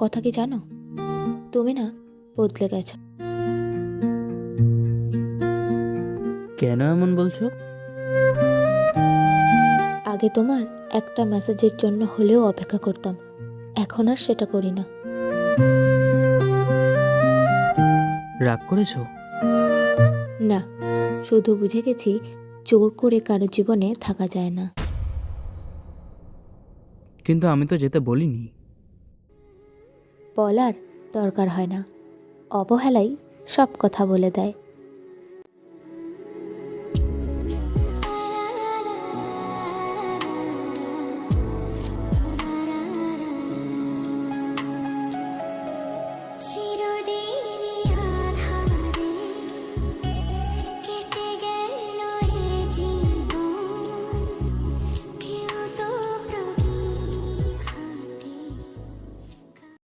কথা কি জানো? তুমি না বদলে গেছো। কেন এমন বলছো? আগে তোমার একটা মেসেজের জন্য হলেও অপেক্ষা করতাম, এখন আর সেটা করি না। রাগ করেছো? না, শুধু বুঝে গেছি জোর করে কারো জীবনে থাকা যায় না। কিন্তু আমি তো যেতে বলিনি। বলার দরকার হয় না, অবহেলাই সব কথা বলে দেয়।